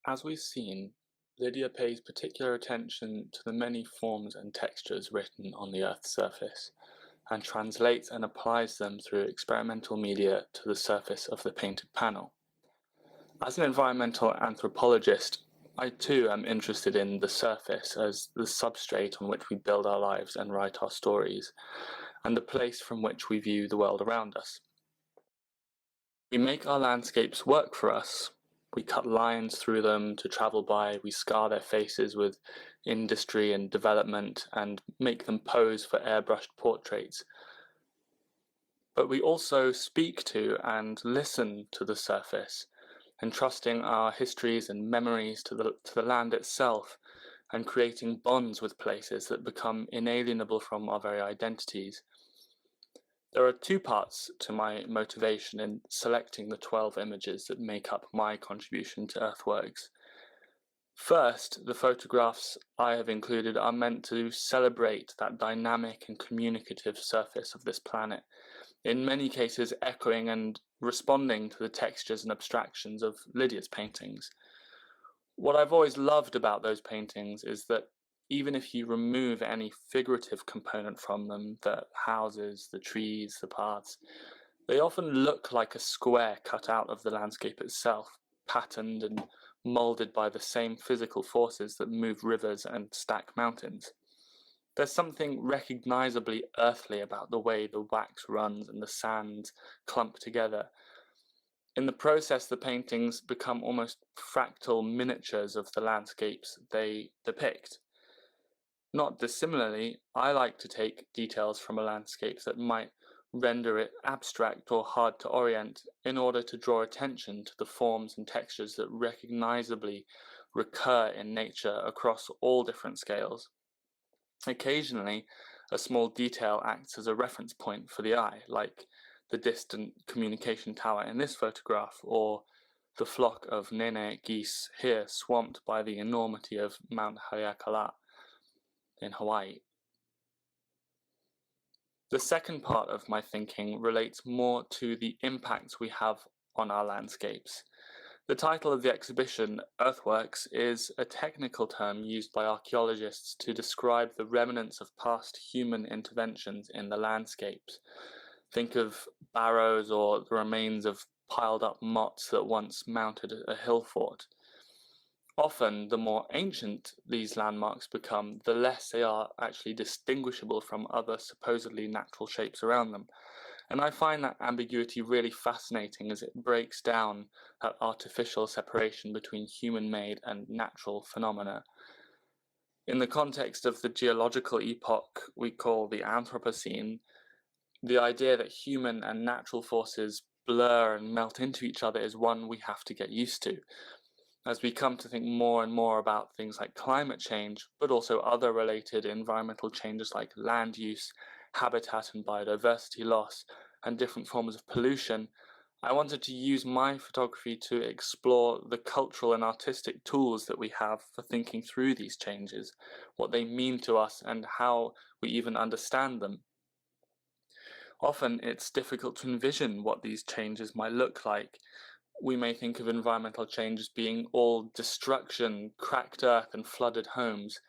As we've seen, Lydia pays particular attention to the many forms and textures written on the Earth's surface, and translates and applies them through experimental media to the surface of the painted panel. As an environmental anthropologist, I too am interested in the surface as the substrate on which we build our lives and write our stories, and the place from which we view the world around us. We make our landscapes work for us. We cut lines through them to travel by, we scar their faces with industry and development and make them pose for airbrushed portraits. But we also speak to and listen to the surface, entrusting our histories and memories to the land itself, and creating bonds with places that become inalienable from our very identities. There are two parts to my motivation in selecting the 12 images that make up my contribution to Earthworks. First, the photographs I have included are meant to celebrate that dynamic and communicative surface of this planet, in many cases echoing and responding to the textures and abstractions of Lydia's paintings. What I've always loved about those paintings is that even if you remove any figurative component from them, the houses, the trees, the paths, they often look like a square cut out of the landscape itself, patterned and molded by the same physical forces that move rivers and stack mountains. There's something recognizably earthly about the way the wax runs and the sands clump together. In the process, the paintings become almost fractal miniatures of the landscapes they depict. Not dissimilarly, I like to take details from a landscape that might render it abstract or hard to orient in order to draw attention to the forms and textures that recognizably recur in nature across all different scales. Occasionally, a small detail acts as a reference point for the eye, like the distant communication tower in this photograph, or the flock of nene geese here swamped by the enormity of Mount Haleakala in Hawaii. The second part of my thinking relates more to the impacts we have on our landscapes. The title of the exhibition, Earthworks, is a technical term used by archaeologists to describe the remnants of past human interventions in the landscapes. Think of barrows or the remains of piled up mottes that once mounted a hill fort. Often, the more ancient these landmarks become, the less they are actually distinguishable from other supposedly natural shapes around them. And I find that ambiguity really fascinating as it breaks down that artificial separation between human-made and natural phenomena. In the context of the geological epoch we call the Anthropocene, the idea that human and natural forces blur and melt into each other is one we have to get used to. As we come to think more and more about things like climate change, but also other related environmental changes like land use, habitat and biodiversity loss, and different forms of pollution, I wanted to use my photography to explore the cultural and artistic tools that we have for thinking through these changes, what they mean to us, and how we even understand them. Often it's difficult to envision what these changes might look like. We may think of environmental change as being all destruction, cracked earth, and flooded homes,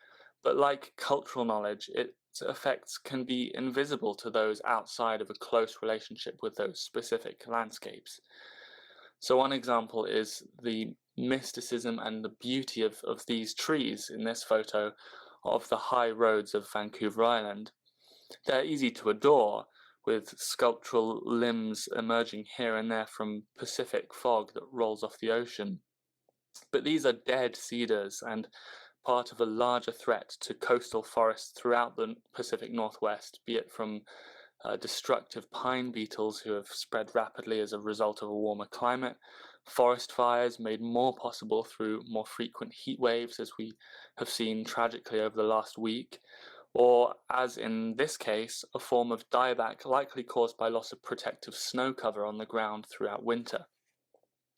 but like cultural knowledge, its effects can be invisible to those outside of a close relationship with those specific landscapes. So one example is the mysticism and the beauty of these trees in this photo of the high roads of Vancouver Island. They're easy to adore, with sculptural limbs emerging here and there from Pacific fog that rolls off the ocean. But these are dead cedars and part of a larger threat to coastal forests throughout the Pacific Northwest, be it from destructive pine beetles who have spread rapidly as a result of a warmer climate, forest fires made more possible through more frequent heat waves, as we have seen tragically over the last week, or, as in this case, a form of dieback likely caused by loss of protective snow cover on the ground throughout winter.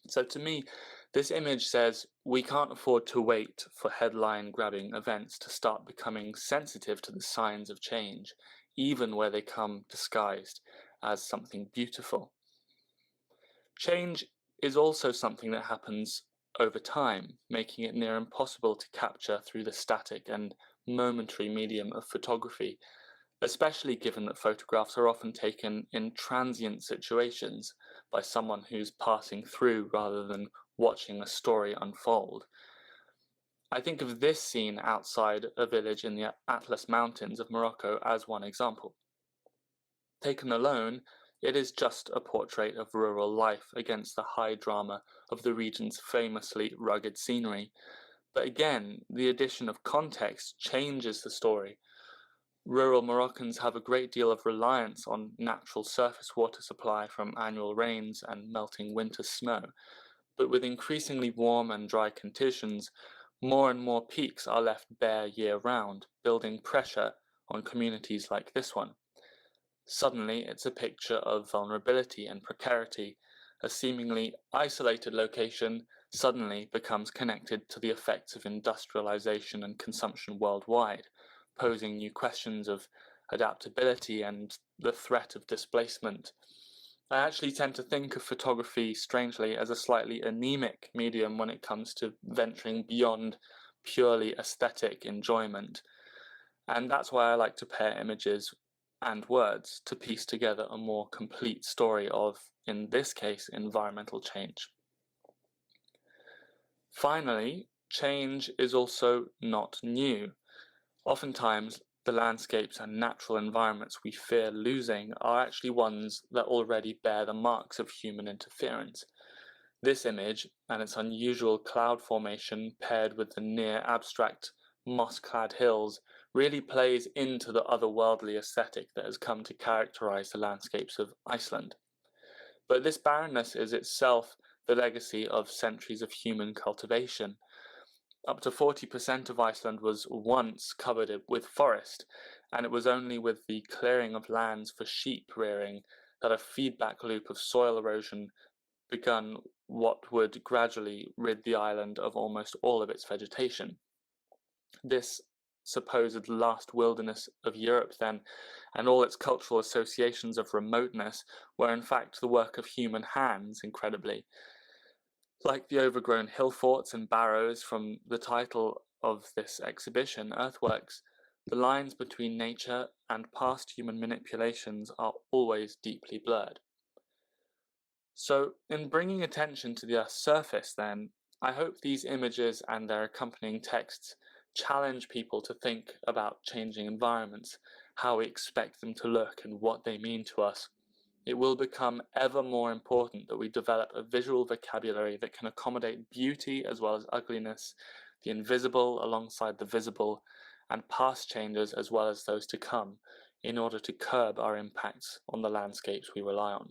So to me, this image says we can't afford to wait for headline-grabbing events to start becoming sensitive to the signs of change, even where they come disguised as something beautiful. Change is also something that happens over time, making it near impossible to capture through the static and momentary medium of photography, especially given that photographs are often taken in transient situations by someone who's passing through rather than watching a story unfold. I think of this scene outside a village in the Atlas Mountains of Morocco as one example. Taken alone, it is just a portrait of rural life against the high drama of the region's famously rugged scenery. But again, the addition of context changes the story. Rural Moroccans have a great deal of reliance on natural surface water supply from annual rains and melting winter snow. But with increasingly warm and dry conditions, more and more peaks are left bare year-round, building pressure on communities like this one. Suddenly, it's a picture of vulnerability and precarity. A seemingly isolated location suddenly becomes connected to the effects of industrialization and consumption worldwide, posing new questions of adaptability and the threat of displacement. I actually tend to think of photography, strangely, as a slightly anemic medium when it comes to venturing beyond purely aesthetic enjoyment. And that's why I like to pair images and words to piece together a more complete story of, in this case, environmental change. Finally, change is also not new. Oftentimes, the landscapes and natural environments we fear losing are actually ones that already bear the marks of human interference. This image and its unusual cloud formation paired with the near abstract moss-clad hills really plays into the otherworldly aesthetic that has come to characterize the landscapes of Iceland. But this barrenness is itself the legacy of centuries of human cultivation. Up to 40% of Iceland was once covered with forest, and it was only with the clearing of lands for sheep rearing that a feedback loop of soil erosion begun what would gradually rid the island of almost all of its vegetation. This supposed last wilderness of Europe, then, and all its cultural associations of remoteness, were in fact the work of human hands, incredibly. Like the overgrown hill forts and barrows from the title of this exhibition, Earthworks, the lines between nature and past human manipulations are always deeply blurred. So, in bringing attention to the Earth's surface, then, I hope these images and their accompanying texts challenge people to think about changing environments, how we expect them to look, and what they mean to us. It will become ever more important that we develop a visual vocabulary that can accommodate beauty as well as ugliness, the invisible alongside the visible, and past changes as well as those to come, in order to curb our impacts on the landscapes we rely on.